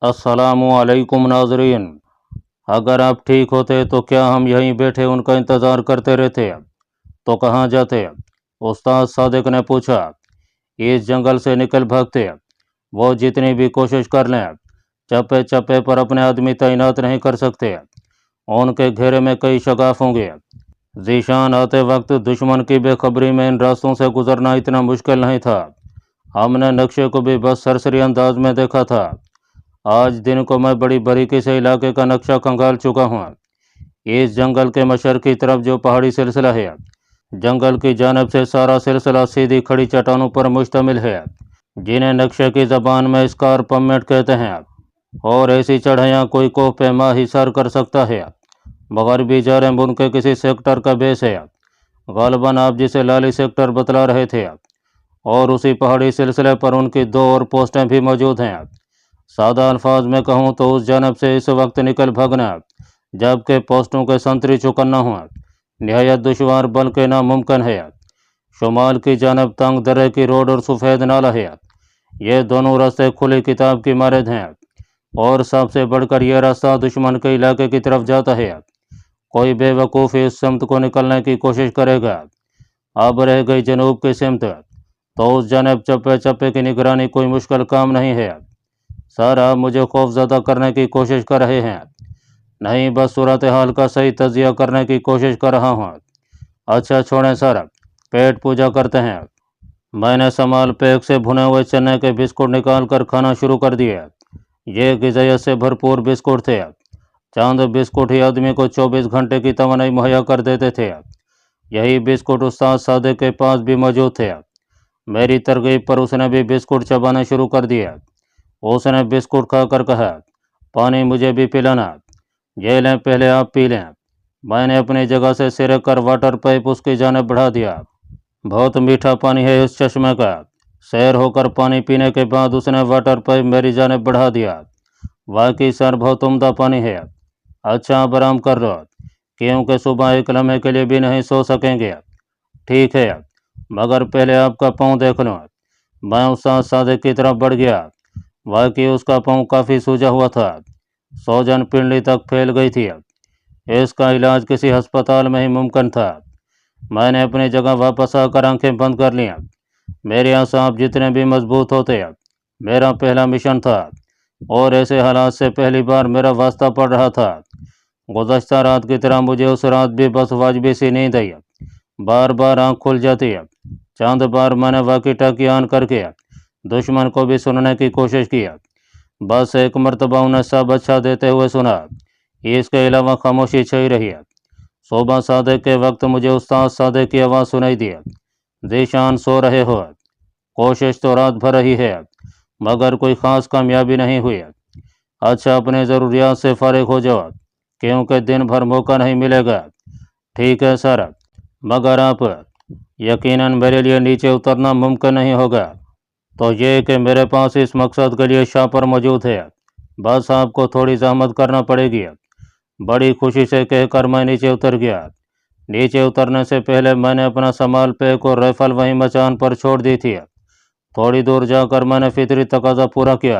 अस्सलामुअलैकुम नाजरीन। अगर आप ठीक होते तो क्या हम यहीं बैठे उनका इंतज़ार करते रहते? तो कहाँ जाते? उस्ताद सादिक ने पूछा। इस जंगल से निकल भागते। वो जितनी भी कोशिश कर लें, चप्पे चप्पे पर अपने आदमी तैनात नहीं कर सकते। उनके घेरे में कई शगाफ होंगे। जीशान आते वक्त दुश्मन की बेखबरी में इन रास्तों से गुजरना इतना मुश्किल नहीं था। हमने नक्शे को भी बस सरसरी अंदाज में देखा था। आज दिन को मैं बड़ी बारीकी से इलाके का नक्शा खंगाल चुका हूँ। इस जंगल के मशरकी तरफ जो पहाड़ी सिलसिला है, जंगल की जानब से सारा सिलसिला सीधी खड़ी चट्टानों पर मुश्तमिल है, जिन्हें नक्शे की ज़बान में स्कारपमेंट कहते हैं। और ऐसी चढ़ाइयाँ कोई कोह पैमा ही सर कर सकता है। मगरबी जानिब उनके किसी सेक्टर का बेस है, गालिबन आप जिसे लाली सेक्टर बतला रहे थे, और उसी पहाड़ी सिलसिले पर उनकी 2 और पोस्टें भी मौजूद हैं। सादा अल्फाज में कहूँ तो उस जानब से इस वक्त निकल भागना, जबकि पोस्टों के संतरी चुकन्ना हुआ, नहायत दुशवार बल्कि नामुमकिन है। शुमाल की जानब तंग दर्रे की रोड और सफ़ेद नाला है। ये दोनों रास्ते खुली किताब की मारद हैं, और सबसे बढ़कर यह रास्ता दुश्मन के इलाके की तरफ जाता है। कोई बेवकूफ़ इस सिमत को निकलने की कोशिश करेगा। अब रह गई जनूब की सिमत, तो उस जानब चप्पे चप्पे की निगरानी कोई मुश्किल काम नहीं है। सर, आप मुझे खौफजदा करने की कोशिश कर रहे हैं? नहीं, बस सूरत हाल का सही तजिया करने की कोशिश कर रहा हूँ। अच्छा छोड़ें सर, पेट पूजा करते हैं। मैंने समाल पैक से भुने हुए चने के बिस्कुट निकाल कर खाना शुरू कर दिए। ये ग़िज़ायत से भरपूर बिस्कुट थे। चंद बिस्कुट ही आदमी को 24 घंटे की तवानाई मुहैया कर देते थे। यही बिस्कुट उस्ताद सादिक के पास भी मौजूद थे। मेरी तरगीब पर उसने भी बिस्कुट चबाने शुरू कर दिए। उसने बिस्कुट खाकर कहा, पानी मुझे भी पिलाना। ये लें, पहले आप पी लें। मैंने अपनी जगह से सिर कर वाटर पाइप उसकी जानिब बढ़ा दिया। बहुत मीठा पानी है इस चश्मे का। सैर होकर पानी पीने के बाद उसने वाटर पाइप मेरी जानिब बढ़ा दिया। वाकई सर, बहुत उम्दा पानी है। अच्छा, अब आराम कर लो, क्योंकि सुबह एक लम्हे के लिए भी नहीं सो सकेंगे। ठीक है, मगर पहले आपका पाँव देख लो। मैं उस्ताद सादिक की तरफ बढ़ गया। वाकई उसका पाँव काफ़ी सूजा हुआ था। सोजन पिंडली तक फैल गई थी। इसका इलाज किसी अस्पताल में ही मुमकिन था। मैंने अपनी जगह वापस आकर आंखें बंद कर लीं। मेरे असाब जितने भी मजबूत होते, मेरा पहला मिशन था, और ऐसे हालात से पहली बार मेरा वास्ता पड़ रहा था। गुज़श्ता रात की तरह मुझे उस रात भी बस वाजबी सी नींद आई। बार बार आँख खुल जाती है। चंद बार मैंने वाकी टाकी ऑन करके दुश्मन को भी सुनने की कोशिश की। बस एक मरतबा उन्हें सब अच्छा देते हुए सुना। इसके अलावा खामोशी छाई रही। सुबह सादिक के वक्त मुझे उस्ताद सादिक की आवाज़ सुनाई दी। ज़ीशान, सो रहे हो? कोशिश तो रात भर रही है, मगर कोई ख़ास कामयाबी नहीं हुई। अच्छा, अपने ज़रूरियात से फारिग हो जाओ, क्योंकि दिन भर मौका नहीं मिलेगा। ठीक है सर, मगर आप यकीनन मेरे लिए नीचे उतरना मुमकिन नहीं होगा। तो ये कि मेरे पास इस मकसद के लिए शापर मौजूद है। बस आपको थोड़ी ज़हमत करना पड़ेगी। बड़ी खुशी से कहकर मैं नीचे उतर गया। नीचे उतरने से पहले मैंने अपना सामान पैक और राइफल वहीं मचान पर छोड़ दी थी। थोड़ी दूर जाकर मैंने फितरी तकाजा पूरा किया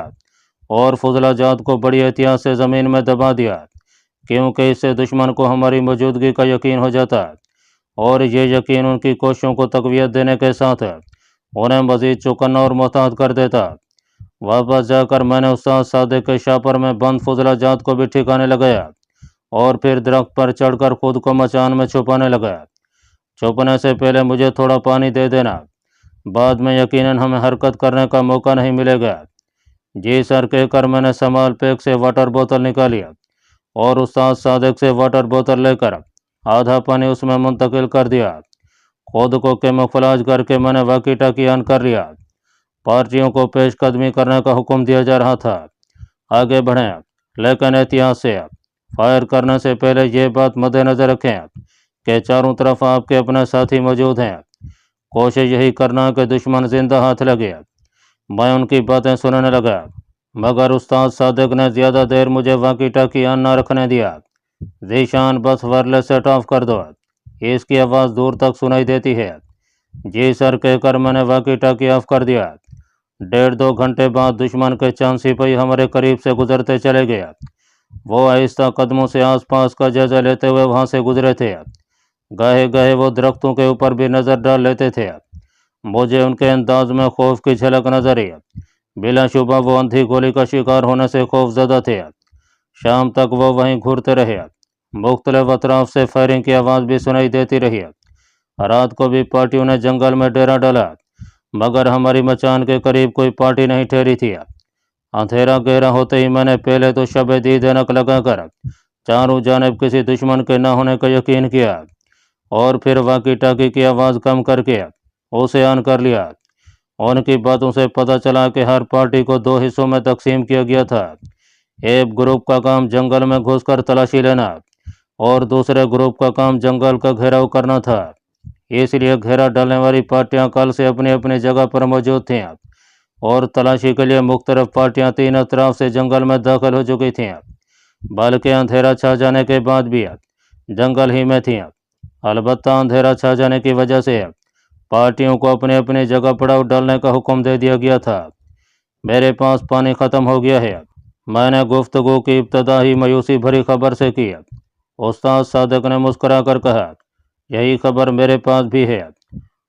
और फुजला जात को बड़ी एहतियात से ज़मीन में दबा दिया, क्योंकि इससे दुश्मन को हमारी मौजूदगी का यकीन हो जाता, और ये यकीन उनकी कोशिशों को तक़वियत देने के साथ उन्हें मज़ीद चौकन्ना और मोहतात कर देता। वापस जाकर मैंने उस्ताद सादिक के शापर में बंद फुजला जात को भी ठिकाने लगाया, और फिर दरख्त पर चढ़कर खुद को मचान में छुपाने लगा। छुपने से पहले मुझे थोड़ा पानी दे देना, बाद में यकीनन हमें हरकत करने का मौका नहीं मिलेगा। जी सर, कहकर मैंने समाल पैक से वाटर बोतल निकाली और उस्ताद सादिक से वाटर बोतल लेकर आधा पानी उसमें मुंतकिल कर दिया। खुद को कैमोफ्लेज करके मैंने वाकी टाकी ऑन कर लिया। पार्टियों को पेशकदमी करने का हुक्म दिया जा रहा था। आगे बढ़ें, लेकिन एहतियात से। फायर करने से पहले यह बात मद्देनज़र रखें कि चारों तरफ आपके अपने साथी मौजूद हैं। कोशिश यही करना कि दुश्मन जिंदा हाथ लगे। मैं उनकी बातें सुनने लगा, मगर उस्ताद सादिक ने ज़्यादा देर मुझे वाकी टाकी ऑन न रखने दिया। ज़ीशान, बस वायरलेस सेट ऑफ कर दो, इसकी आवाज़ दूर तक सुनाई देती है। जी सर, कहकर मैंने वाकी टाकी ऑफ कर दिया। 1.5-2 घंटे बाद दुश्मन के चंद सिपाही हमारे करीब से गुजरते चले गए। वो आहिस्ता कदमों से आसपास का जायजा लेते हुए वहां से गुजरे थे। गहे गहे वो दरख्तों के ऊपर भी नज़र डाल लेते थे। मुझे उनके अंदाज में खौफ की झलक नजर आई। बिलाशुबा वो अंधी गोली का शिकार होने से खौफजदा थे। शाम तक वो वहीं घूरते रहे। मुख्तलिफ अतराफ से फायरिंग की आवाज़ भी सुनाई देती रही। रात को भी पार्टियों ने जंगल में डेरा डाला, मगर हमारी मचान के करीब कोई पार्टी नहीं ठहरी थी। अंधेरा गहरा होते ही मैंने पहले तो शब दीद ऐनक लगाकर चारों जानिब किसी दुश्मन के न होने का यकीन किया, और फिर वाकी टाकी की आवाज़ कम करके उसे ऑन कर लिया। उनकी बातों से पता चला कि हर पार्टी को 2 हिस्सों में तकसीम किया गया था। एक ग्रुप का काम जंगल में घुसकर तलाशी लेना और दूसरे ग्रुप का काम जंगल का घेराव करना था। इसलिए घेरा डालने वाली पार्टियां कल से अपनी अपनी जगह पर मौजूद थीं और तलाशी के लिए मुख्तलिफ पार्टियां 3 अतराफ से जंगल में दाखिल हो चुकी थीं, बल्कि अंधेरा छा जाने के बाद भी जंगल ही में थीं। अलबत्ता अंधेरा छा जाने की वजह से पार्टियों को अपने अपनी जगह पड़ाव डालने का हुक्म दे दिया गया था। मेरे पास पानी ख़त्म हो गया है। मैंने गुफ्तगू की इब्तदा ही मायूसी भरी खबर से की। उस्ताद सादिक ने मुस्कुरा कर कहा, यही खबर मेरे पास भी है।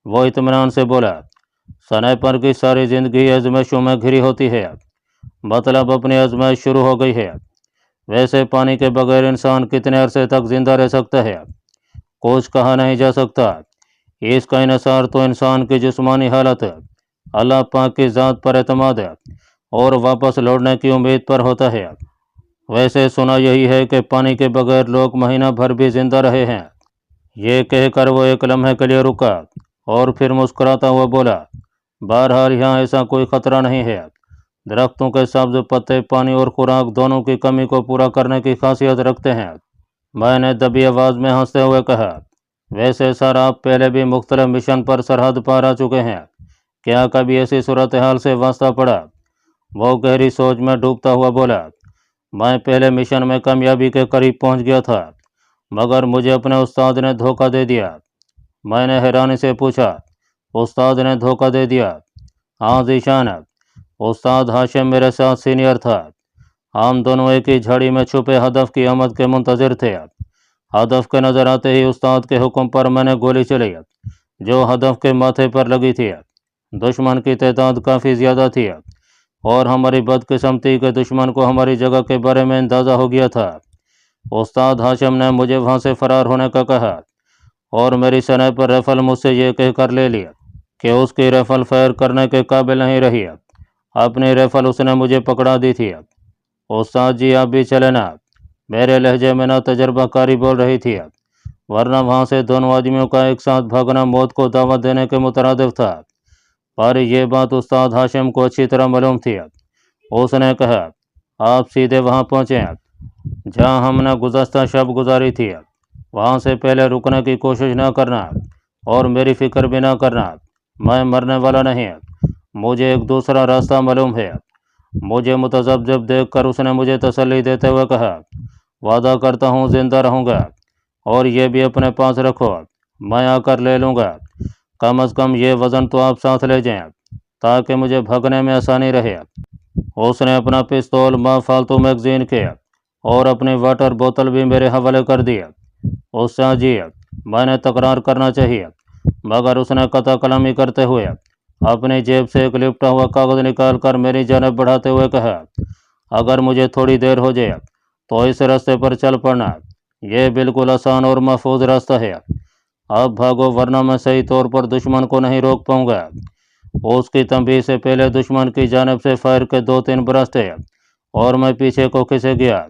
वो इत्मीनान से बोला, स्नाइपर की सारी ज़िंदगी आजमाइशों में घिरी होती है, मतलब अपनी आजमाइश शुरू हो गई है। वैसे पानी के बगैर इंसान कितने अरसे तक जिंदा रह सकता है, कुछ कहा नहीं जा सकता। इसका इन्हिसार तो इंसान की जिस्मानी हालत, अल्लाह पाक की ज़ात पर एतमाद और वापस लौटने की उम्मीद पर होता है। वैसे सुना यही है कि पानी के बगैर लोग महीना भर भी जिंदा रहे हैं। ये कहकर वो एक लम्हे के लिए रुका और फिर मुस्कुराता हुआ बोला, बहरहाल यहाँ ऐसा कोई ख़तरा नहीं है। दरख्तों के सब्ज पत्ते पानी और खुराक दोनों की कमी को पूरा करने की खासियत रखते हैं। मैंने दबी आवाज़ में हंसते हुए कहा, वैसे सर आप पहले भी मुख्तलिफ मिशन पर सरहद पार आ चुके हैं, क्या कभी ऐसी सूरत हाल से वास्ता पड़ा? वो गहरी सोच में डूबता हुआ बोला, मैं पहले मिशन में कामयाबी के करीब पहुंच गया था, मगर मुझे अपने उस्ताद ने धोखा दे दिया। मैंने हैरानी से पूछा, उस्ताद ने धोखा दे दिया? हाँ ज़ीशान, उस्ताद हाशिम मेरे साथ सीनियर था। हम दोनों एक ही झाड़ी में छुपे हदफ की आमद के मुंतज़िर थे। हदफ के नज़र आते ही उस्ताद के हुक्म पर मैंने गोली चलाई, जो हदफ के माथे पर लगी थी। दुश्मन की तादाद काफ़ी ज़्यादा थी और हमारी बदकिस्मती के दुश्मन को हमारी जगह के बारे में अंदाज़ा हो गया था। उस्ताद हाशिम ने मुझे वहाँ से फ़रार होने का कहा और मेरी स्नाइपर राइफल मुझसे ये कहकर ले लिया कि उसकी राइफल फायर करने के काबिल नहीं रही। अपनी राइफल उसने मुझे पकड़ा दी थी। उस्ताद जी आप भी चले ना, मेरे लहजे में ना तजर्बाकारी बोल रही थी, वरना वहाँ से दोनों आदमियों का एक साथ भागना मौत को दावत देने के मुतरादिफ था। पर यह बात उस्ताद हाशिम को अच्छी तरह मालूम थी। उसने कहा, आप सीधे वहाँ पहुँचे जहाँ हमने गुज़श्ता शब गुजारी थी। वहाँ से पहले रुकने की कोशिश न करना और मेरी फ़िक्र भी न करना। मैं मरने वाला नहीं, मुझे एक दूसरा रास्ता मालूम है। मुझे मुतज़ब्ज़ब देखकर उसने मुझे तसल्ली देते हुए कहा, वादा करता हूँ ज़िंदा रहूँगा, और ये भी अपने पास रखो, मैं आकर ले लूँगा। कम अज़ कम ये वज़न तो आप साथ ले जाएं, ताकि मुझे भागने में आसानी रहे। उसने अपना पिस्तौल माँ फालतू मैगज़ीन के और अपनी वाटर बोतल भी मेरे हवाले कर दी। उस्ताद जी मैंने तकरार करना चाहिए, मगर उसने कता कलामी करते हुए अपनी जेब से एक लिपटा हुआ कागज़ निकालकर मेरी जानब बढ़ाते हुए कहा, अगर मुझे थोड़ी देर हो जाए तो इस रास्ते पर चल पड़ना, यह बिल्कुल आसान और महफूज रास्ता है। अब भागो, वरना मैं सही तौर पर दुश्मन को नहीं रोक पाऊंगा। उसकी तंबीह से पहले दुश्मन की जानब से फायर के 2-3 बरसते और मैं पीछे को खिसे गया।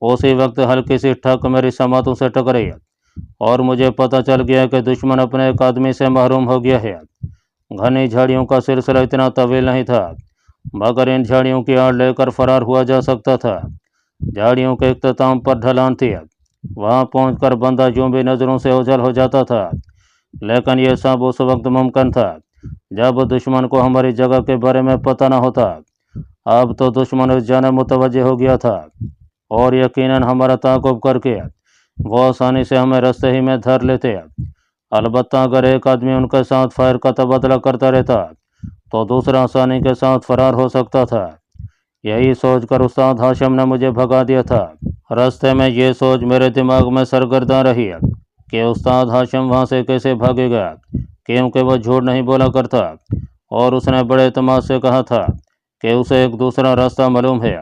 उसी वक्त हल्की सी ठक मेरी समातों से टकराई और मुझे पता चल गया कि दुश्मन अपने एक आदमी से महरूम हो गया है। घनी झाड़ियों का सिलसिला इतना तवील नहीं था, मगर इन झाड़ियों की आड़ लेकर फरार हुआ जा सकता था। झाड़ियों के इख्तिताम पर ढलान थी, वहां पहुंचकर बंदा यूं भी नज़रों से ओझल हो जाता था, लेकिन यह सब उस वक्त मुमकिन था जब दुश्मन को हमारी जगह के बारे में पता न होता। अब तो दुश्मन उस जाने मुतवज्जे हो गया था और यकीनन हमारा ताक़ुब करके वो आसानी से हमें रास्ते ही में धर लेते। अलबत्ता अगर एक आदमी उनके साथ फायर का तबादला करता रहता तो दूसरा आसानी के साथ फरार हो सकता था। यही सोचकर उस्ताद हाशिम ने मुझे भगा दिया था। रास्ते में ये सोच मेरे दिमाग में सरगर्दा रही कि उस्ताद हाशिम वहाँ से कैसे भागेगा, क्योंकि वो झूठ नहीं बोला करता और उसने बड़े एतमाद से कहा था कि उसे एक दूसरा रास्ता मालूम है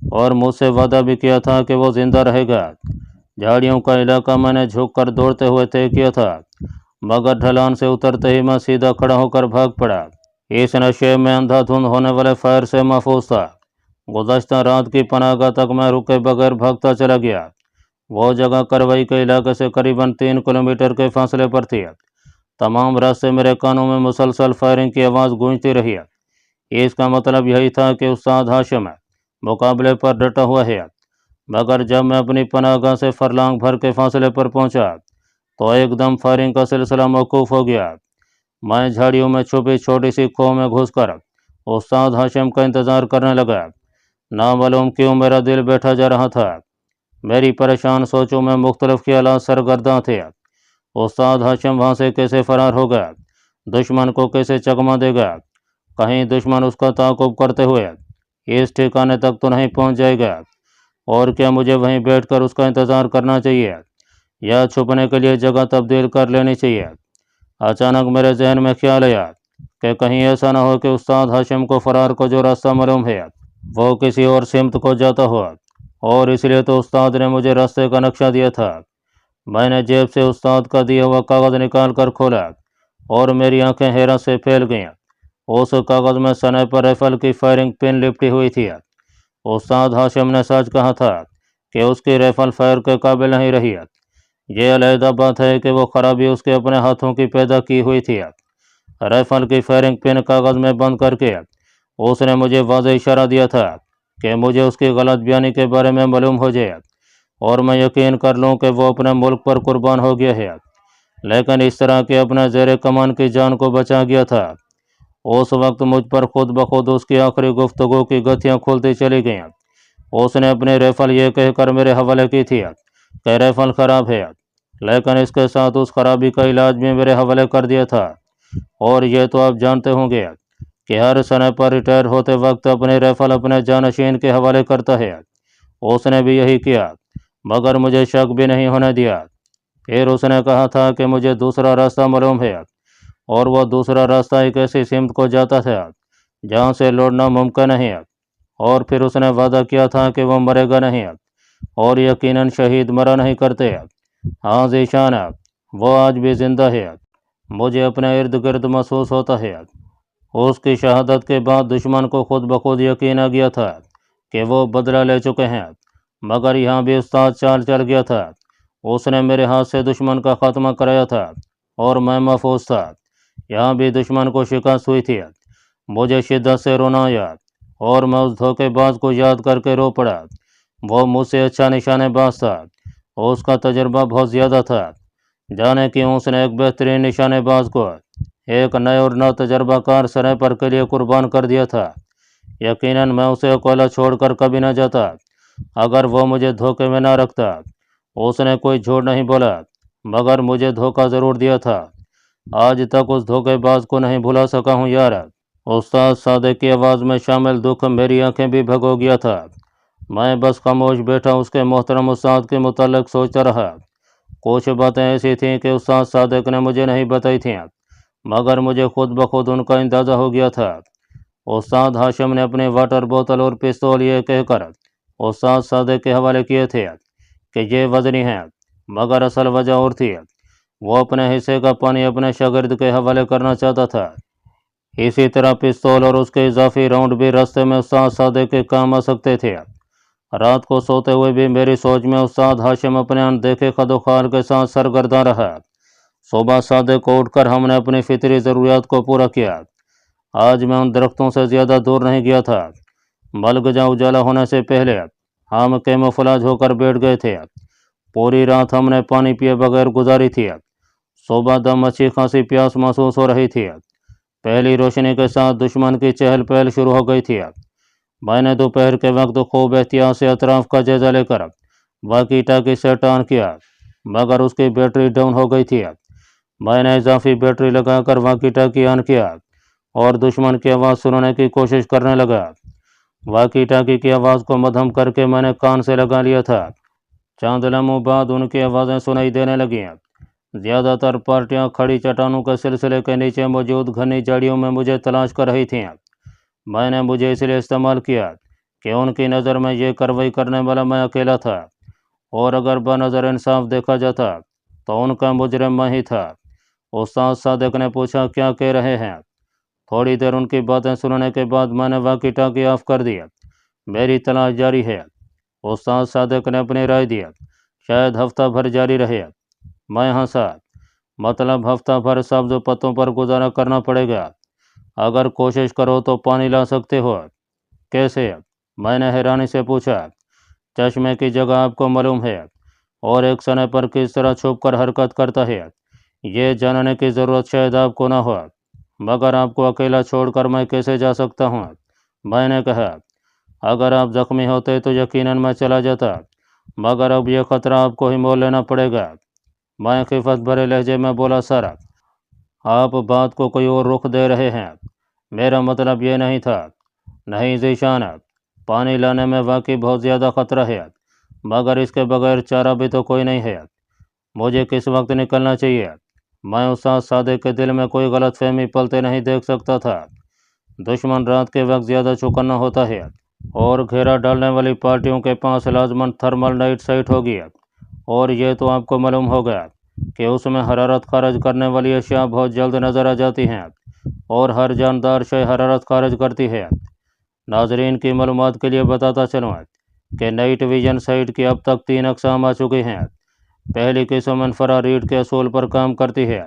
और मुझसे वादा भी किया था कि वो जिंदा रहेगा। झाड़ियों का इलाका मैंने झुककर दौड़ते हुए तय किया था, मगर ढलान से उतरते ही मैं सीधा खड़ा होकर भाग पड़ा। इस नशे में अंधाधुंध होने वाले फायर से महफूज था। गुज़श्ता रात की पनाहगाह तक मैं रुके बगैर भागता चला गया। वो जगह करवई के इलाके से करीबन 3 किलोमीटर के फासले पर थी। तमाम रास्ते मेरे कानों में मुसलसल फायरिंग की आवाज़ गूंजती रही। इसका मतलब यही था कि उस्ताद हाशिम मुकाबले पर डटा हुआ है। मगर जब मैं अपनी पनाहगाह से फरलांग भर के फासले पर पहुंचा तो एकदम फायरिंग का सिलसिला मौकूफ़ हो गया। मैं झाड़ियों में छुपी छोटी सी खो में घुसकर उस्ताद हाशिम का इंतज़ार करने लगा। नामालूम क्यों मेरा दिल बैठा जा रहा था। मेरी परेशान सोचों में मुख्तलिफ ख्यालात सरगर्दा थे। उस्ताद हाशिम वहाँ से कैसे फरार होगा, दुश्मन को कैसे चकमा देगा, कहीं दुश्मन उसका ताक़ुब करते हुए इस ठिकाने तक तो नहीं पहुँच जाएगा, और क्या मुझे वहीं बैठकर उसका इंतज़ार करना चाहिए या छुपने के लिए जगह तब्दील कर लेनी चाहिए। अचानक मेरे जहन में ख्याल आया कि कहीं ऐसा ना हो कि उस्ताद हाशिम को फरार को जो रास्ता मालूम है वो किसी और सिमत को जाता हो, और इसलिए तो उस्ताद ने मुझे रास्ते का नक्शा दिया था। मैंने जेब से उस्ताद का दिया हुआ कागज़ निकाल कर खोला और मेरी आंखें हैरत से फैल गईं। उस कागज़ में स्नाइपर राइफल की फायरिंग पिन लिपटी हुई थी। उस्ताद हाशिम ने सच कहा था कि उसकी राइफल फायर के काबिल नहीं रही। ये अलहदा बात है कि वो खराबी उसके अपने हाथों की पैदा की हुई थी। राइफल की फायरिंग पिन कागज़ में बंद करके उसने मुझे वाज़ेह इशारा दिया था कि मुझे उसकी गलत बयानी के बारे में मालूम हो जाए और मैं यकीन कर लूँ कि वो अपने मुल्क पर कुर्बान हो गया है, लेकिन इस तरह के अपने ज़ेर कमान की जान को बचा गया था। उस वक्त मुझ पर खुद ब खुद उसकी आखिरी गुफ्तगू की गतियाँ खुलती चली गईं। उसने अपनी राइफल ये कहकर मेरे हवाले की थी कि राइफल ख़राब है, लेकिन इसके साथ उस खराबी का इलाज भी मेरे हवाले कर दिया था। और ये तो आप जानते होंगे कि हर स्नाइपर रिटायर होते वक्त अपनी राइफल अपने जानशीन के हवाले करता है। उसने भी यही किया, मगर मुझे शक भी नहीं होने दिया। फिर उसने कहा था कि मुझे दूसरा रास्ता मालूम है, और वह दूसरा रास्ता एक ऐसी सिमत को जाता था जहाँ से लौटना मुमकिन नहीं है। और फिर उसने वादा किया था कि वह मरेगा नहीं, और यकीनन शहीद मरा नहीं करते। हाँ ज़ीशान, वो आज भी ज़िंदा है। मुझे अपने इर्द गिर्द महसूस होता है। उसकी शहादत के बाद दुश्मन को खुद ब खुद यकीन आ गया था कि वो बदला ले चुके हैं, मगर यहाँ भी उस्ताद चाल चल गया था। उसने मेरे हाथ से दुश्मन का खात्मा कराया था और मैं महफूज था। यहाँ भी दुश्मन को शिकस्त हुई थी। मुझे शिद्दत से रोना आया और मैं उस धोखेबाज को याद करके रो पड़ा। वो मुझसे अच्छा निशानेबाज था, उसका तजर्बा बहुत ज़्यादा था। जाने क्यों उसने एक बेहतरीन निशानेबाज को एक नए और ना तजर्बाकार स्नाइपर के लिए कुर्बान कर दिया था। यकीनन मैं उसे अकेला छोड़कर कभी न जाता अगर वो मुझे धोखे में ना रखता। उसने कोई झूठ नहीं बोला, मगर मुझे धोखा ज़रूर दिया था। आज तक उस धोखेबाज को नहीं भुला सका हूँ यार। उस्ताद सादिक की आवाज़ में शामिल दुख मेरी आंखें भी भगो गया था। मैं बस खामोश बैठा उसके मोहतरम उस्ताद के मुताल्लिक सोचता रहा। कुछ बातें ऐसी थीं कि उस्ताद सादिक ने मुझे नहीं बताई थीं, मगर मुझे खुद ब खुद उनका अंदाज़ा हो गया था। उस्ताद हाशिम ने अपनी वाटर बोतल और पिस्तौल ये कहकर उस्ताद सादिक के हवाले किए थे कि ये वज़नी है, मगर असल वजह और थी। वो अपने हिस्से का पानी अपने शागिर्द के हवाले करना चाहता था। इसी तरह पिस्तौल और उसके इजाफी राउंड भी रास्ते में उस्ताद सादिक के काम आ सकते थे। रात को सोते हुए भी मेरी सोच में उस्ताद हाशिम अपने अनदेखे खदोखाल के साथ सरगर्दा रहा। सुबह सादिक को उठकर हमने अपनी फितरी ज़रूरियात को पूरा किया। आज मैं उन दरख्तों से ज़्यादा दूर नहीं गया था। मलगजा उजाला होने से पहले हम कैमोफ्लेज होकर बैठ गए थे। पूरी रात हमने पानी पिए बगैर गुजारी थी। सुबह दम अच्छी खासी प्यास महसूस हो रही थी। पहली रोशनी के साथ दुश्मन की चहल पहल शुरू हो गई थी। मैंने दोपहर के वक्त खूब एहतियात से अतराफ का जायजा लेकर वाकी टाकी से टर्न किया, मगर उसकी बैटरी डाउन हो गई थी। मैंने इजाफी बैटरी लगाकर वाकी टाकी ऑन किया और दुश्मन की आवाज़ सुनने की कोशिश करने लगा। वाकी टाकी की आवाज़ को मध्यम करके मैंने कान से लगा लिया था। चंद लम्हों बाद उनकी आवाज़ें सुनाई देने लगीं। ज़्यादातर पार्टियां खड़ी चट्टानों के सिलसिले के नीचे मौजूद घनी झाड़ियों में मुझे तलाश कर रही थीं। मैंने मुझे इसलिए इस्तेमाल किया कि उनकी नज़र में ये कार्रवाई करने वाला मैं अकेला था, और अगर बनज़र इंसाफ देखा जाता तो उनका मुजरिम मैं ही था। उस्ताद सादिक ने पूछा, क्या कह रहे हैं? थोड़ी देर उनकी बातें सुनने के बाद मैंने वाकी टाकी ऑफ कर दिया। मेरी तलाश जारी है। उस्ताद सादिक ने अपनी राय दी, शायद हफ्ता भर जारी रहे। मैं हंसा, मतलब हफ्ता भर सब्ज पत्तों पर गुजारा करना पड़ेगा? अगर कोशिश करो तो पानी ला सकते हो। कैसे? मैंने हैरानी से पूछा। चश्मे की जगह आपको मालूम है, और एक समय पर किस तरह छुप कर हरकत करता है ये जानने की ज़रूरत शायद आपको ना हो, मगर आपको अकेला छोड़कर मैं कैसे जा सकता हूँ? मैंने कहा, अगर आप ज़ख्मी होते तो यकीनन मैं चला जाता, मगर अब यह ख़तरा आपको ही मोल लेना पड़ेगा। मैं खिफत भरे लहजे में बोला, सर आप बात को कोई और रुख दे रहे हैं, मेरा मतलब ये नहीं था। नहीं ज़ीशान, पानी लाने में वाकई बहुत ज़्यादा ख़तरा है, मगर इसके बगैर चारा भी तो कोई नहीं है। मुझे किस वक्त निकलना चाहिए? मैं उस्ताद सादिक के दिल में कोई गलतफहमी पलते नहीं देख सकता था। दुश्मन रात के वक्त ज़्यादा चौकन्ना होता है, और घेरा डालने वाली पार्टियों के पास लाजमन थर्मल नाइट साइट होगी, और ये तो आपको मालूम होगा कि उसमें हरारत खारिज करने वाली अशिया बहुत जल्द नज़र आ जाती हैं, और हर जानदार शय हरारत खारिज करती है। नाजरीन की मालूमात के लिए बताता चलूँ कि नाइट विजन साइट की अब तक 3 अक़साम आ चुकी हैं। पहली किस्म इंफ्रारेड के असूल पर काम करती है,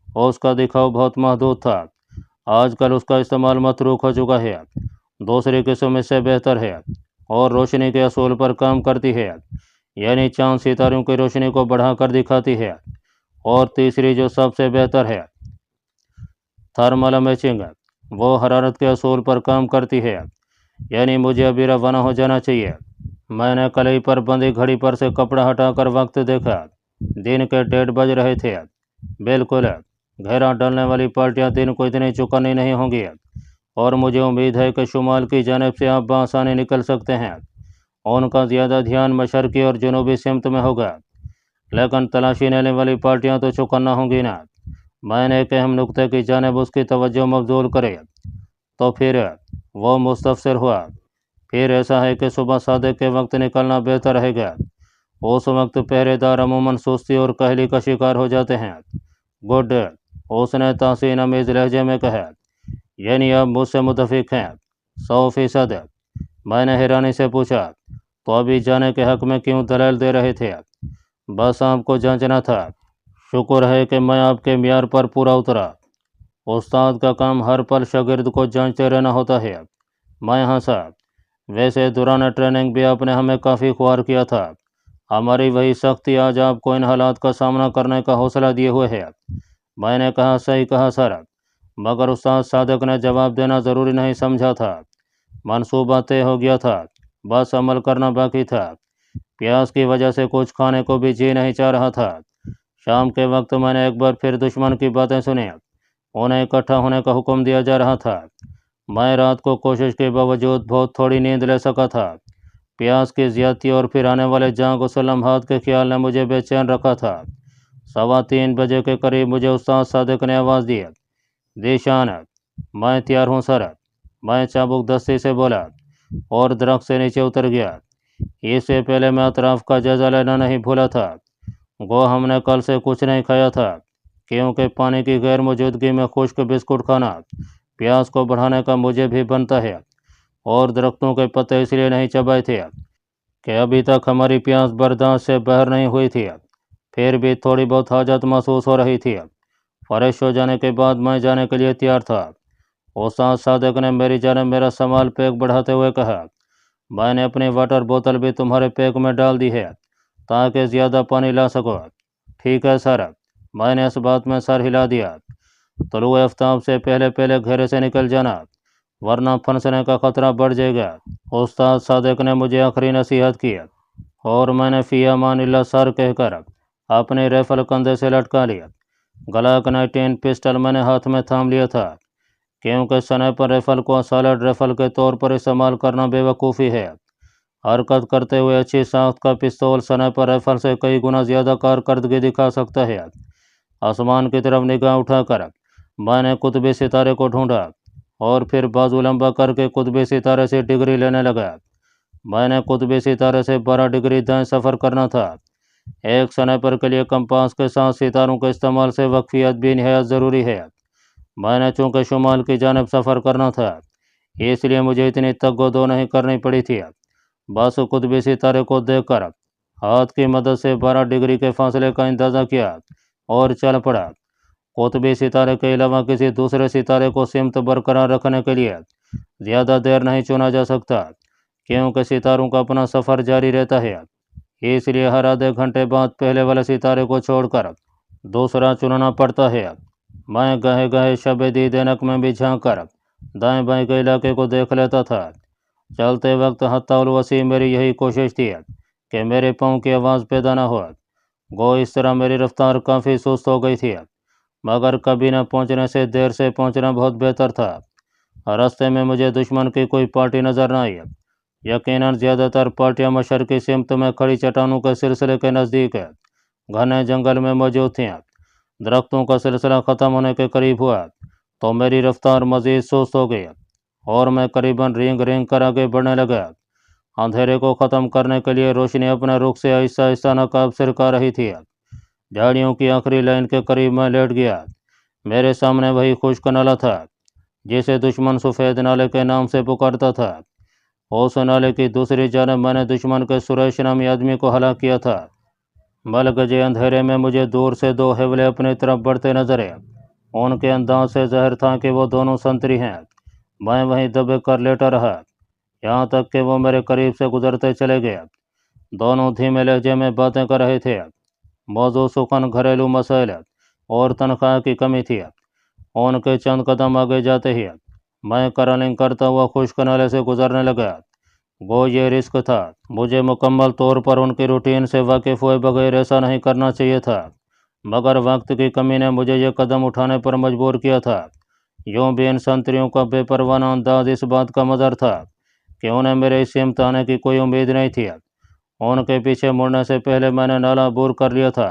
और उसका दिखाव बहुत महदूद था। आजकल उसका इस्तेमाल मतरूक हो चुका है। दूसरी किस्म इससे बेहतर है और रोशनी के असूल पर काम करती है, यानी चांद सितारों की रोशनी को बढ़ाकर दिखाती है। और तीसरी जो सबसे बेहतर है, थर्मल मैचिंग, वो हरारत के असूल पर काम करती है, यानी मुझे अभी रवाना हो जाना चाहिए। मैंने कलाई पर बंधी घड़ी पर से कपड़ा हटाकर वक्त देखा। दिन के 1:30 बज रहे थे। बिल्कुल, घेरा डालने वाली पार्टियां दिन को इतनी चौकन्नी नहीं होंगी, और मुझे उम्मीद है कि शुमाल की जानिब से आप बआसानी निकल सकते हैं। उनका ज़्यादा ध्यान मशरकी और जनूबी सिमत में होगा, लेकिन तलाशी लेने वाली पार्टियां तो चौकन्ना होंगी ना। मैंने एक अहम नुक्ते की जानिब उसकी तवज्जो मबजूल करे, तो फिर वो मुस्तफसिर हुआ। फिर ऐसा है कि सुबह सादिक के वक्त निकलना बेहतर रहेगा। उस वक्त पहरेदार अमूमन सुस्ती और कहली का शिकार हो जाते हैं। गुड, उसने तासीन अमीज़ लहजे में कहा, यानी आप मुझसे मुतफिक हैं? 100%। मैंने हैरानी से पूछा, तो अभी जाने के हक़ में क्यों दलाल दे रहे थे? बस आपको जांचना था। शुक्र है कि मैं आपके म्यार पर पूरा उतरा। उस्ताद का काम हर पल शागिर्द को जांचते रहना होता है। मैं हंसा। वैसे दौरान ट्रेनिंग भी आपने हमें काफ़ी ख्वार किया था। हमारी वही सख्ती आज आपको इन हालात का सामना करने का हौसला दिए हुए है। मैंने कहा, सही कहा सर, मगर उस्ताद सादिक ने जवाब देना ज़रूरी नहीं समझा था। मनसूबा तय हो गया था, बस अमल करना बाकी था। प्यास की वजह से कुछ खाने को भी जी नहीं चाह रहा था। शाम के वक्त मैंने एक बार फिर दुश्मन की बातें सुनी। उन्हें इकट्ठा होने का हुक्म दिया जा रहा था। मैं रात को कोशिश के बावजूद बहुत थोड़ी नींद ले सका था। प्यास की ज़्यादती और फिर आने वाले जाँ गुस्ल लम्हात के ख्याल ने मुझे बेचैन रखा था। 3:15 बजे के करीब मुझे उस्ताद सादिक ने आवाज़ दी, ज़ीशान, मैं तैयार हूँ सर। मैं चाबुक दस्ती से बोला और दरख्त से नीचे उतर गया। इससे पहले मैं अतराफ़ का जायज़ा लेना नहीं भूला था। गो हमने कल से कुछ नहीं खाया था, क्योंकि पानी की गैर मौजूदगी में खुश्क बिस्कुट खाना प्यास को बढ़ाने का मुझे भी बनता है, और दरख्तों के पत्ते इसलिए नहीं चबाए थे कि अभी तक हमारी प्यास बर्दाश्त से बाहर नहीं हुई थी। फिर भी थोड़ी बहुत हाजत महसूस हो रही थी। फ़रेश हो जाने के बाद मैं जाने के लिए तैयार था। उस्ताद सादिक ने मेरी जानिब मेरा सामान पैक बढ़ाते हुए कहा, मैंने अपनी वाटर बोतल भी तुम्हारे पैक में डाल दी है, ताकि ज़्यादा पानी ला सको। ठीक है सर। मैंने इस बात में सर हिला दिया। तुलुए आफ्ताब से पहले पहले घेरे से निकल जाना, वरना फंसने का ख़तरा बढ़ जाएगा। उस्ताद सादिक ने मुझे आखिरी नसीहत की, और मैंने फ़ी अमानिल्लाह सर कहकर अपने राइफल कंधे से लटका लिया। ग्लॉक 19 पिस्टल मैंने हाथ में थाम लिया था। क्योंकि स्नाइपर राइफल को असॉल्ट राइफल के तौर पर इस्तेमाल करना बेवकूफ़ी है। हरकत करते हुए अच्छी साख्त का पिस्तौल स्नाइपर राइफल से कई गुना ज़्यादा कारकर्दगी दिखा सकता है। आसमान की तरफ निगाह उठाकर मैंने कुतुबी सितारे को ढूंढा और फिर बाजू लंबा करके कुतुबी सितारे से डिग्री लेने लगा। मैंने कुतुबी सितारे से 12 डिग्री दाएं सफ़र करना था। एक स्नाइपर के लिए कंपास के साथ सितारों के इस्तेमाल से वाकफियत भी निहायत ज़रूरी है। मैंने चूँकि शुमाल की जानब सफ़र करना था, इसलिए मुझे इतनी तग्गो नहीं करनी पड़ी थी। बस कुतुबी सितारे को देखकर हाथ की मदद से 12 डिग्री के फासले का अंदाज़ा किया और चल पड़ा। कुतुबी सितारे के अलावा किसी दूसरे सितारे को सिमत बरकरार रखने के लिए ज़्यादा देर नहीं चुना जा सकता, क्योंकि सितारों का अपना सफ़र जारी रहता है। इसलिए हर आधे घंटे बाद पहले वाले सितारे को छोड़कर दूसरा चुनना पड़ता है। मैं गहे गहे शब दीद ऐनक में भी झाँक कर दाएँ बाएँ के इलाके को देख लेता था। चलते वक्त हत्ताउल वसी मेरी यही कोशिश थी कि मेरे पाँव की आवाज़ पैदा न हो। गो इस तरह मेरी रफ्तार काफ़ी सुस्त हो गई थी, मगर कभी न पहुंचने से देर से पहुंचना बहुत बेहतर था। रास्ते में मुझे दुश्मन की कोई पार्टी नज़र न आई। यकीनन ज़्यादातर पार्टियां मशरकी सिमत में खड़ी चट्टानों के सिलसिले के नज़दीक घने जंगल में मौजूद थीं। दरख्तों का सिलसिला ख़त्म होने के करीब हुआ तो मेरी रफ्तार मज़ीद सुस्त हो गई और मैं करीबन रेंग रेंग कर आगे बढ़ने लगा। अंधेरे को ख़त्म करने के लिए रोशनी अपने रुख से आहिस्ता आहिस्ता नकाब सिरका रही थी। झाड़ियों की आखिरी लाइन के करीब मैं लेट गया। मेरे सामने वही खुश्क नाला था जिसे दुश्मन सफ़ेद नाले के नाम से पुकारता था। उस नाले की दूसरी जानब मैंने दुश्मन के सुरेश नामी आदमी को हलाक किया था। मलगजे अंधेरे में मुझे दूर से दो हेवले अपनी तरफ बढ़ते नजर आए। उनके अंदाज से ज़ाहिर था कि वो दोनों संतरी हैं। मैं वहीं दबे कर लेटा रहा यहाँ तक कि वो मेरे करीब से गुजरते चले गए। दोनों धीमे लहजे में बातें कर रहे थे। मौजू सुखन घरेलू मसाइल और तनख्वाह की कमी थी। उनके चंद कदम आगे जाते ही मैं करलिंग करता हुआ खुश्क नाले से गुजरने लगा। गो ये रिस्क था। मुझे मुकम्मल तौर पर उनकी रूटीन से वाकिफ़ हुए बगैर ऐसा नहीं करना चाहिए था, मगर वक्त की कमी ने मुझे ये कदम उठाने पर मजबूर किया था। यूँ भी इन संतरियों का बेपरवाना अंदाज इस बात का मज़र था कि उन्हें मेरे इस सिमत आने की कोई उम्मीद नहीं थी। उनके पीछे मुड़ने से पहले मैंने नाला अबूर कर लिया था।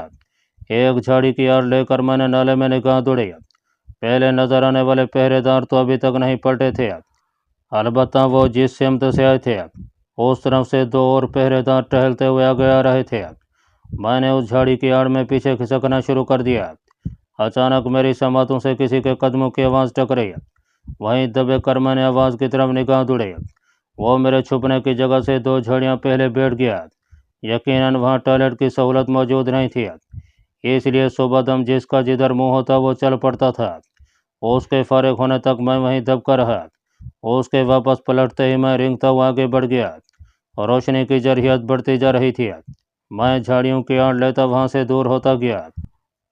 एक झाड़ी की आड़ लेकर मैंने नाले में निगाह दौड़ी। पहले नजर आने वाले पहरेदार तो अभी तक नहीं पलटे थे। अलबत्ता वो जिस सिमत से आए थे उस तरफ से दो और पहरेदार टहलते हुए आगे आ रहे थे। मैंने उस झाड़ी की आड़ में पीछे खिसकना शुरू कर दिया। अचानक मेरी समातों से किसी के कदमों की आवाज़ टकराई। वहीं दबे कर मैंने आवाज़ की तरफ निगाह दौड़ी। वो मेरे छुपने की जगह से 2 झाड़ियाँ पहले बैठ गया। यकीनन वहाँ टॉयलेट की सहूलत मौजूद नहीं थी, इसलिए सुबह दम जिसका जिधर मुँह होता वो चल पड़ता था। उसके फारिग होने तक मैं वहीं दबका रहा। उसके वापस पलटते ही मैं रेंगता हुआ आगे बढ़ गया। रोशनी की जरहियत बढ़ती जा रही थी। मैं झाड़ियों की आड़ लेता वहाँ से दूर होता गया।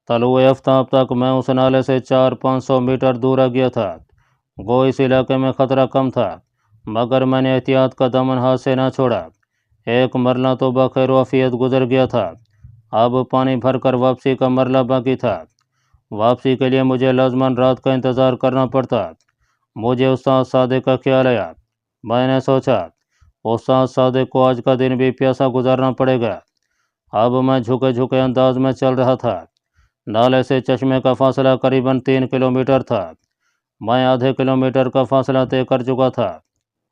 तलुए आफ्ताब तक मैं उस नाले से 400-500 मीटर दूर आ गया था। गो इस इलाके में ख़तरा कम था, मगर मैंने एहतियात का दामन हाथ से ना छोड़ा। एक मरला तो बखैर वाफियत गुजर गया था, अब पानी भरकर वापसी का मरला बाकी था। वापसी के लिए मुझे लाजमन रात का इंतज़ार करना पड़ता। मुझे उस्ताद सादिक का ख्याल आया। मैंने सोचा उस्ताद सादिक को आज का दिन भी प्यासा गुजारना पड़ेगा। अब मैं झुके झुके अंदाज में चल रहा था। नाले से चश्मे का फासला करीबन 3 किलोमीटर था। मैं आधे किलोमीटर का फासला तय कर चुका था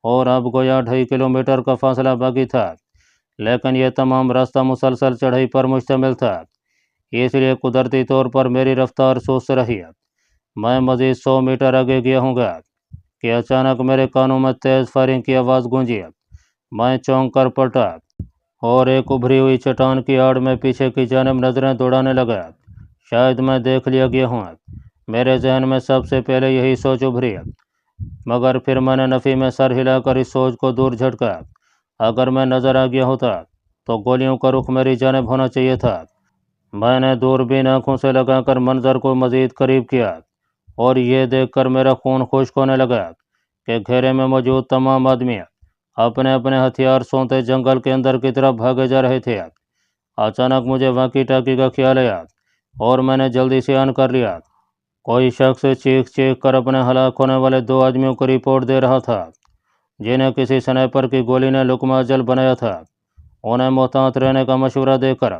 और अब गोया 2.5 किलोमीटर का फासला बाकी था, लेकिन यह तमाम रास्ता मुसलसल चढ़ाई पर मुश्तमिल था, इसलिए कुदरती तौर पर मेरी रफ्तार सुस्त रही। मैं मज़ीद 100 मीटर आगे गया हूँगा कि अचानक मेरे कानों में तेज़ फायरिंग की आवाज़ गूंजी। मैं चौंक कर पलटा और एक उभरी हुई चट्टान की आड़ में पीछे की जानब नज़रें दौड़ाने लगा। शायद मैं देख लिया गया हूँ। मेरे जहन में सबसे पहले यही सोच उभरी, मगर फिर मैंने नफ़ी में सर हिलाकर इस सोच को दूर झटका। अगर मैं नज़र आ गया होता तो गोलियों का रुख मेरी जानब होना चाहिए था। मैंने दूरबीन आंखों से लगाकर मंजर को मज़ीद करीब किया और ये देखकर मेरा खून खुश्क होने लगा कि घेरे में मौजूद तमाम आदमी अपने अपने हथियार सोंते जंगल के अंदर की तरफ भागे जा रहे थे। अचानक मुझे वाकी टाकी का ख्याल आया और मैंने जल्दी से ऑन कर लिया। कोई शख्स चीख चीख कर अपने हलाक होने वाले 2 आदमियों को रिपोर्ट दे रहा था, जिन्हें किसी स्नाइपर की गोली ने लुकमा अजल बनाया था। उन्हें मोहतात रहने का मशवरा देकर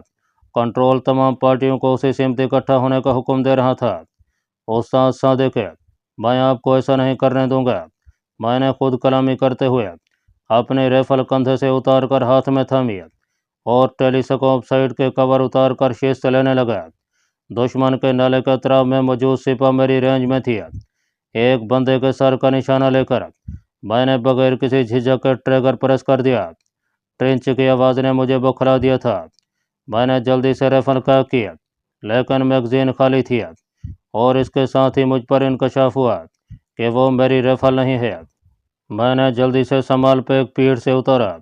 कंट्रोल तमाम पार्टियों को उसी सिमत इकट्ठा होने का हुक्म दे रहा था। उस्ताद सादिक, मैं आपको ऐसा नहीं करने दूंगा। मैंने खुद कलामी करते हुए अपनी राइफल कंधे से उतार कर हाथ में थामी और टेलीस्कोप साइड के कवर उतार कर शीश से लेने लगा। दुश्मन के नाले के अतराफ में मौजूद सिपा मेरी रेंज में थी। एक बंदे के सर का निशाना लेकर मैंने बगैर किसी झिझक के ट्रिगर प्रेस कर दिया। ट्रेंच की आवाज़ ने मुझे बौखला दिया था। मैंने जल्दी से राइफल कॉक किया, लेकिन मैगजीन खाली थी और इसके साथ ही मुझ पर इंकशाफ हुआ कि वो मेरी राइफल नहीं है। मैंने जल्दी से संभाल पे एक पीठ से उतारा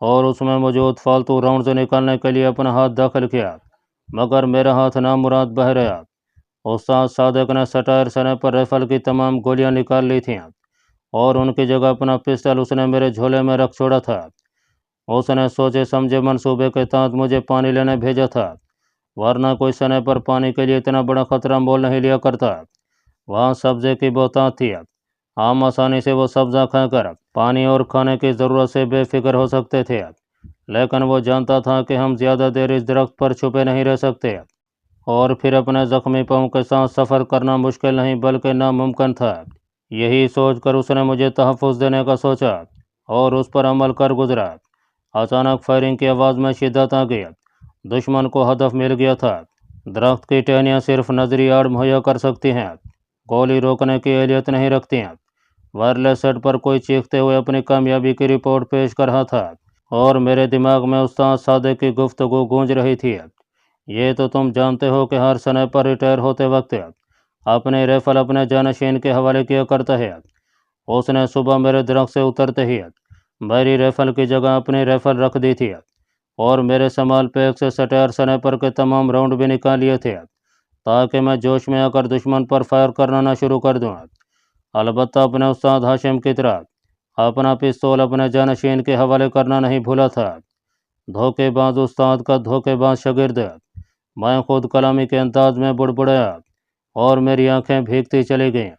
और उसमें मौजूद फालतू राउंड से निकालने के लिए अपना हाथ दाखिल किया, मगर मेरा हाथ नामुराद बह रहा। उस्ताद सादिक ने सटायर सने पर राइफल की तमाम गोलियां निकाल ली थीं और उनकी जगह अपना पिस्टल उसने मेरे झोले में रख छोड़ा था। उसने सोचे समझे मंसूबे के तहत मुझे पानी लेने भेजा था, वरना कोई स्नाइपर पानी के लिए इतना बड़ा खतरा मोल नहीं लिया करता। वहाँ सब्जे की बहुतायत थी। हम आसानी से वो सब्जा खाकर पानी और खाने की ज़रूरत से बेफिक्र हो सकते थे, लेकिन वो जानता था कि हम ज़्यादा देर इस दरख्त पर छुपे नहीं रह सकते और फिर अपने ज़ख्मी पाँव के साथ सफ़र करना मुश्किल नहीं बल्कि नामुमकिन था। यही सोचकर उसने मुझे तहफ़्फ़ुज़ देने का सोचा और उस पर अमल कर गुजरा। अचानक फायरिंग की आवाज़ में शिद्दत आ गई। दुश्मन को हदफ मिल गया था। दरख्त की टहनियाँ सिर्फ नजरी आड़ मुहैया कर सकती हैं, गोली रोकने की एहलियत नहीं रखती हैं। वायरलेस सेट पर कोई चीखते हुए अपनी कामयाबी की रिपोर्ट पेश कर रहा था और मेरे दिमाग में उस्ताद सादिक की गुफ्तगू गूंज रही थी। ये तो तुम जानते हो कि हर स्नाइपर रिटायर होते वक्त अपने राइफल अपने जानशीन के हवाले किया करता है। उसने सुबह मेरे दरख्त से उतरते ही मेरी राइफल की जगह अपनी राइफल रख दी थी और मेरे संभाल पैक से सटायर स्नाइपर के तमाम राउंड भी निकाल लिए थे, ताकि मैं जोश में आकर दुश्मन पर फायर करना न शुरू कर दूँ। अलबत्ता अपने उस्ताद हाशिम की तरह अपना पिस्तौल अपने जानशीन के हवाले करना नहीं भूला था। धोखेबाज उस्ताद का धोखेबाज शागिर्द, मैं खुद कलामी के अंदाज में बुड़बुड़ाया और मेरी आंखें भीगती चली गईं।